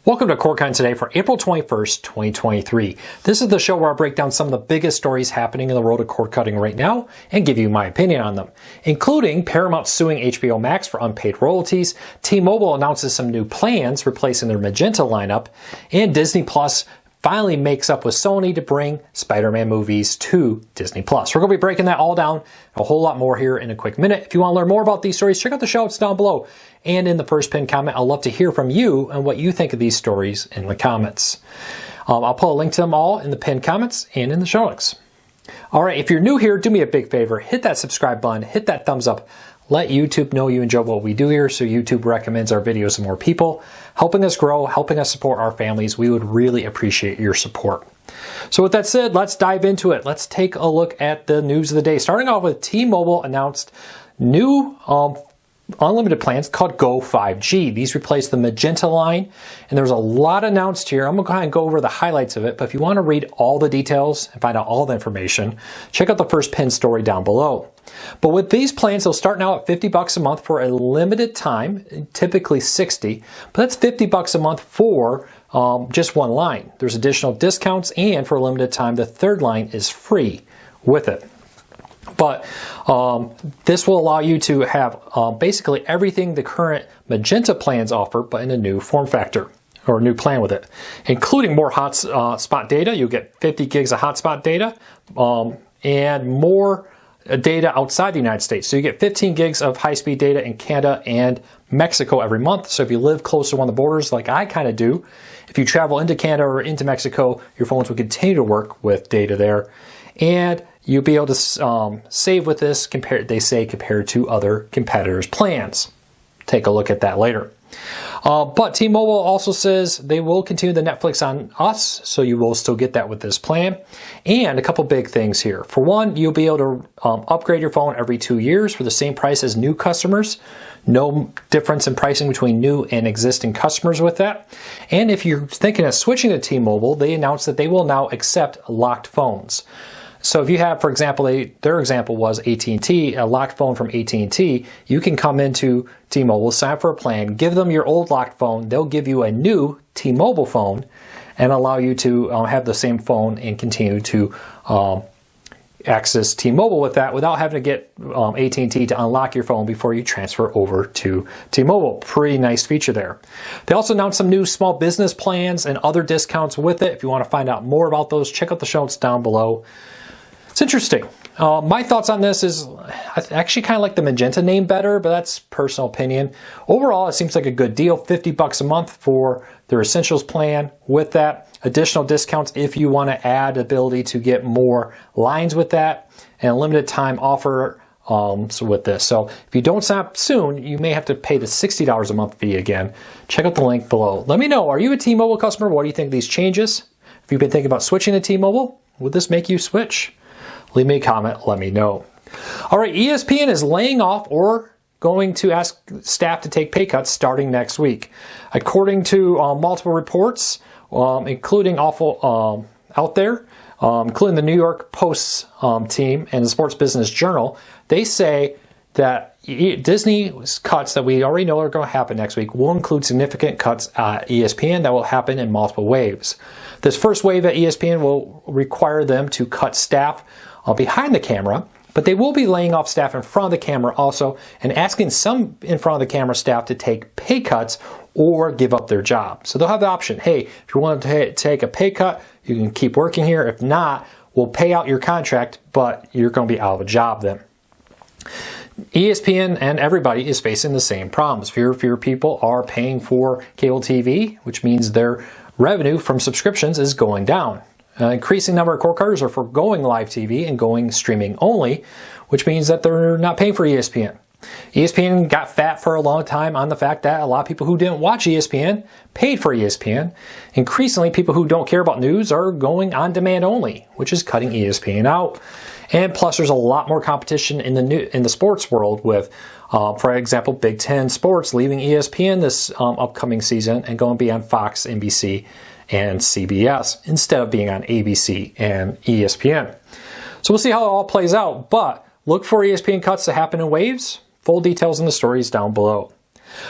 Welcome to CoreCon Today for April 21st, 2023. This is the show where I break down some of the biggest stories happening in the world of cord cutting right now and give you my opinion on them, including Paramount suing HBO Max for unpaid royalties, T-Mobile announces some new plans replacing their Magenta lineup, and Disney Plus finally makes up with Sony to bring SpiderMan movies to Disney Plus. We're going to be breaking that all down, a whole lot more here in a quick minute. If you want to learn more about these stories, check out the show notes down below. And in the first pinned comment, I'd love to hear from you and what you think of these stories in the comments. I'll put a link to them all in the pinned comments and in the show notes. All right, if you're new here, do me a big favor. Hit that subscribe button, hit that thumbs up. Let YouTube know you enjoy what we do here so YouTube recommends our videos to more people, helping us grow, helping us support our families. We would really appreciate your support. So with that said, let's dive into it. Let's take a look at the news of the day. Starting off with T-Mobile announced new unlimited plans called Go 5G. These replace the Magenta line, and there's a lot announced here. I'm going to kind of go over the highlights of it, but if you want to read all the details and find out all the information, check out the first pinned story down below. But with these plans, they'll start now at $50 a month for a limited time, typically $60, but that's $50 a month for just one line. There's additional discounts, and for a limited time, the third line is free with it. But this will allow you to have basically everything the current Magenta plans offer, but in a new form factor or a new plan with it, including more hotspot data. You'll get 50 gigs of hotspot data and more data outside the United States. So you get 15 gigs of high-speed data in Canada and Mexico every month. So if you live close to one of the borders like I kind of do, if you travel into Canada or into Mexico, your phones will continue to work with data there. And you'll be able to save with this, compared to other competitors' plans. Take a look at that later. But T-Mobile also says they will continue the Netflix on Us, so you will still get that with this plan. And a couple big things here. For one, you'll be able to upgrade your phone every 2 years for the same price as new customers. No difference in pricing between new and existing customers with that. And if you're thinking of switching to T-Mobile, they announced that they will now accept locked phones. So if you have, for example, their example was AT&T, a locked phone from AT&T, you can come into T-Mobile, sign up for a plan, give them your old locked phone, they'll give you a new T-Mobile phone and allow you to have the same phone and continue to access T-Mobile with that without having to get AT&T to unlock your phone before you transfer over to T-Mobile. Pretty nice feature there. They also announced some new small business plans and other discounts with it. If you want to find out more about those, check out the show notes down below. It's interesting. My thoughts on this is I actually kind of like the Magenta name better, but that's personal opinion. Overall, it seems like a good deal. $50 a month for their Essentials plan with that. Additional discounts if you want to add the ability to get more lines with that, and a limited time offer with this. So if you don't sign up soon, you may have to pay the $60 a month fee again. Check out the link below. Let me know, are you a T-Mobile customer? What do you think of these changes? If you've been thinking about switching to T-Mobile, would this make you switch? Leave me a comment, let me know. All right, ESPN is laying off or going to ask staff to take pay cuts starting next week. According to multiple reports, including out there, including the New York Post's team and the Sports Business Journal, they say that Disney's cuts that we already know are going to happen next week will include significant cuts at ESPN that will happen in multiple waves. This first wave at ESPN will require them to cut staff behind the camera, but they will be laying off staff in front of the camera also and asking some in front of the camera staff to take pay cuts or give up their job. So they'll have the option, hey, if you want to take a pay cut, you can keep working here. If not, we'll pay out your contract, but you're going to be out of a job then. ESPN and everybody is facing the same problems. Fewer people are paying for cable TV, which means their revenue from subscriptions is going down. An increasing number of cord cutters are foregoing live TV and going streaming only, which means that they're not paying for ESPN. ESPN got fat for a long time on the fact that a lot of people who didn't watch ESPN paid for ESPN. Increasingly, people who don't care about news are going on demand only, which is cutting ESPN out. And plus, there's a lot more competition in the sports world with, for example, Big Ten Sports leaving ESPN this upcoming season and going to be on Fox, NBC, and CBS instead of being on ABC and ESPN. So we'll see how it all plays out, but look for ESPN cuts to happen in waves. Full details in the stories down below.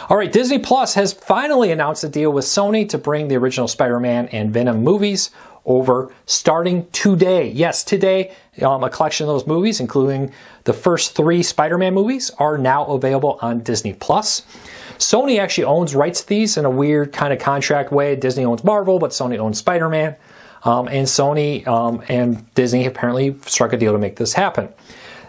All right, Disney Plus has finally announced a deal with Sony to bring the original Spider-Man and Venom movies over starting today. Yes, today, a collection of those movies, including the first 3 Spider-Man movies, are now available on Disney Plus. Sony actually owns rights to these in a weird kind of contract way. Disney owns Marvel, but Sony owns Spider-Man. And Sony and Disney apparently struck a deal to make this happen.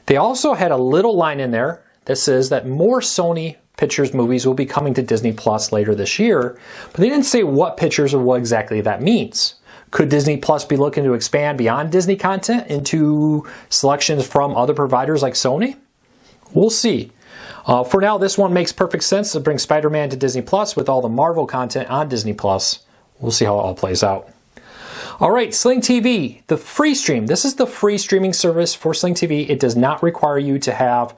They also had a little line in there that says that more Sony Pictures movies will be coming to Disney Plus later this year, but they didn't say what pictures or what exactly that means. Could Disney Plus be looking to expand beyond Disney content into selections from other providers like Sony? We'll see. For now, this one makes perfect sense to bring Spider-Man to Disney Plus with all the Marvel content on Disney Plus. We'll see how it all plays out. All right, Sling TV, the free stream. This is the free streaming service for Sling TV. It does not require you to have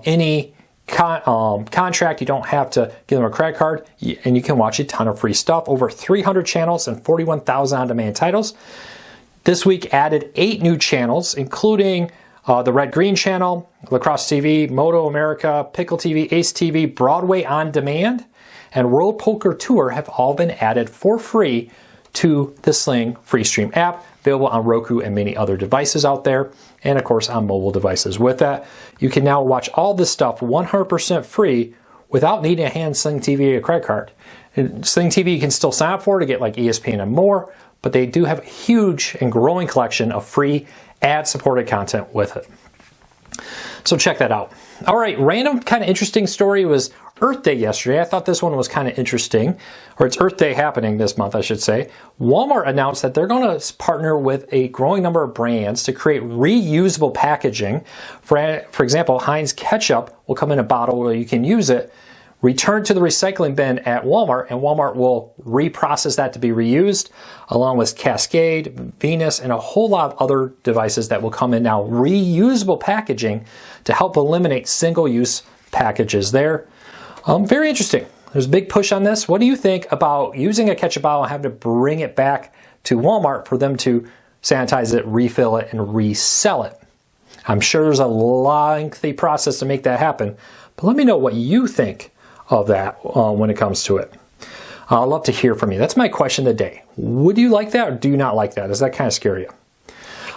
any contract. You don't have to give them a credit card, and you can watch a ton of free stuff. Over 300 channels and 41,000 on-demand titles. This week added 8 new channels, including the Red Green channel, Lacrosse TV, Moto America, Pickle TV, Ace TV, Broadway On Demand, and World Poker Tour have all been added for free to the Sling free stream app, available on Roku and many other devices out there, and of course on mobile devices. With that, you can now watch all this stuff 100% free without needing a hand Sling TV or a credit card. And Sling TV you can still sign up for to get like ESPN and more, but they do have a huge and growing collection of free ad-supported content with it. So check that out. All right, random kind of interesting story was Earth Day yesterday. I thought this one was kind of interesting, or it's Earth Day happening this month, I should say. Walmart announced that they're going to partner with a growing number of brands to create reusable packaging. For example, Heinz ketchup will come in a bottle where you can use it, return to the recycling bin at Walmart, and Walmart will reprocess that to be reused, along with Cascade, Venus, and a whole lot of other devices that will come in now. Reusable packaging to help eliminate single-use packages there. Very interesting. There's a big push on this. What do you think about using a ketchup bottle and having to bring it back to Walmart for them to sanitize it, refill it, and resell it? I'm sure there's a lengthy process to make that happen, but let me know what you think of that when it comes to it. I'd love to hear from you. That's my question of the day. Would you like that or do you not like that? Does that kind of scare you?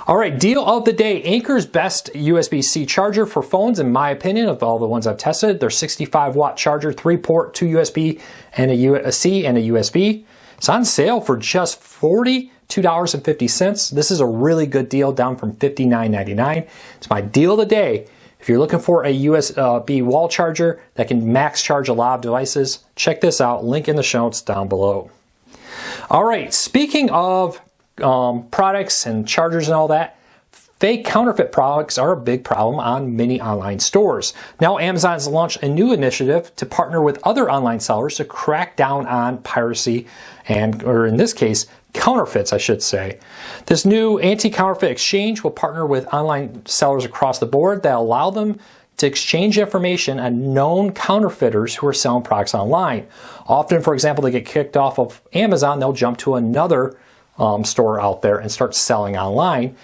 All right, deal of the day. Anker's best USB-C charger for phones, in my opinion, of all the ones I've tested. Their 65-watt charger, 3-port, 2 USB, and a C and a USB. It's on sale for just $42.50. This is a really good deal, down from $59.99. It's my deal of the day. If you're looking for a USB wall charger that can max charge a lot of devices, check this out. Link in the show notes down below. All right, speaking of products and chargers and all that, fake counterfeit products are a big problem on many online stores. Now Amazon's launched a new initiative to partner with other online sellers to crack down on piracy or in this case, counterfeits, I should say. This new anti-counterfeit exchange will partner with online sellers across the board that allow them to exchange information on known counterfeiters who are selling products online. Often, for example, they get kicked off of Amazon, they'll jump to another store out there and start selling online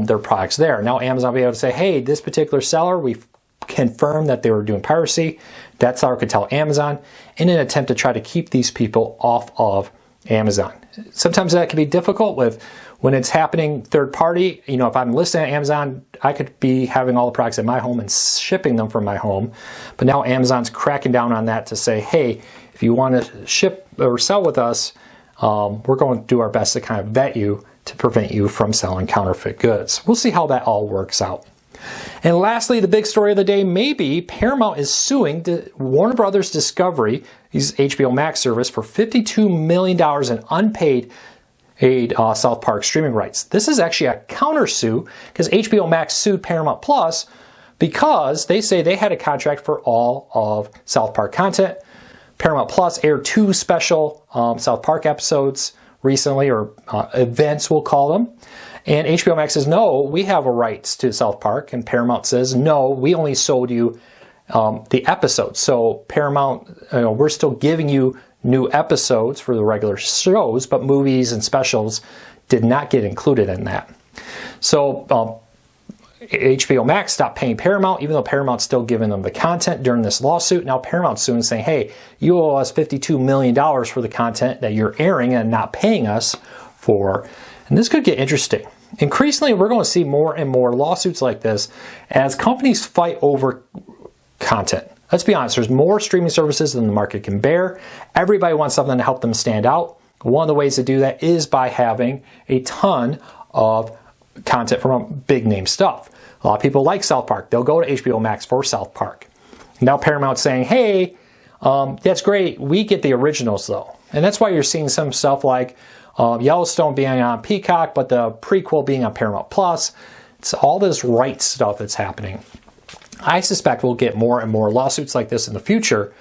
their products there. Now Amazon will be able to say, hey, this particular seller, we've confirmed that they were doing piracy. That seller could tell Amazon in an attempt to try to keep these people off of Amazon. Sometimes that can be difficult when it's happening third party. You know, if I'm listing at Amazon, I could be having all the products at my home and shipping them from my home. But now Amazon's cracking down on that to say, hey, if you want to ship or sell with us, we're going to do our best to kind of vet you to prevent you from selling counterfeit goods. We'll see how that all works out. And lastly, the big story of the day may be Paramount is suing Warner Brothers Discovery's HBO Max service for $52 million in unpaid South Park streaming rights. This is actually a countersue because HBO Max sued Paramount Plus because they say they had a contract for all of South Park content. Paramount Plus aired 2 special South Park episodes recently, or events we'll call them. And HBO Max says, no, we have a rights to South Park. And Paramount says, no, we only sold you the episodes. So Paramount, we're still giving you new episodes for the regular shows, but movies and specials did not get included in that. So HBO Max stopped paying Paramount, even though Paramount's still giving them the content during this lawsuit. Now Paramount's suing, saying, hey, you owe us $52 million for the content that you're airing and not paying us for. And this could get interesting. Increasingly, we're going to see more and more lawsuits like this as companies fight over content. Let's be honest, there's more streaming services than the market can bear. Everybody wants something to help them stand out. One of the ways to do that is by having a ton of content from big name stuff. A lot of people like South Park. They'll go to HBO Max for South Park. Now Paramount's saying, hey, that's great. We get the originals though. And that's why you're seeing some stuff like Yellowstone being on Peacock, but the prequel being on Paramount Plus. It's all this rights stuff that's happening. I suspect we'll get more and more lawsuits like this in the future.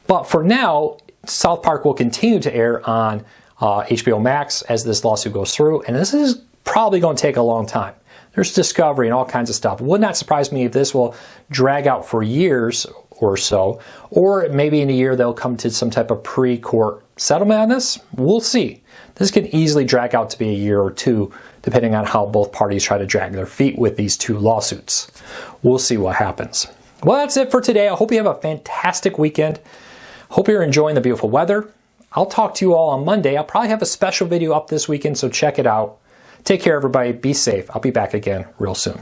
But for now, South Park will continue to air on HBO Max as this lawsuit goes through. And this is probably going to take a long time. There's discovery and all kinds of stuff. It would not surprise me if this will drag out for years or so. Or maybe in a year they'll come to some type of pre-court settlement on this. We'll see. This can easily drag out to be a year or two, depending on how both parties try to drag their feet with these two lawsuits. We'll see what happens. Well, that's it for today. I hope you have a fantastic weekend. Hope you're enjoying the beautiful weather. I'll talk to you all on Monday. I'll probably have a special video up this weekend, so check it out. Take care, everybody. Be safe. I'll be back again real soon.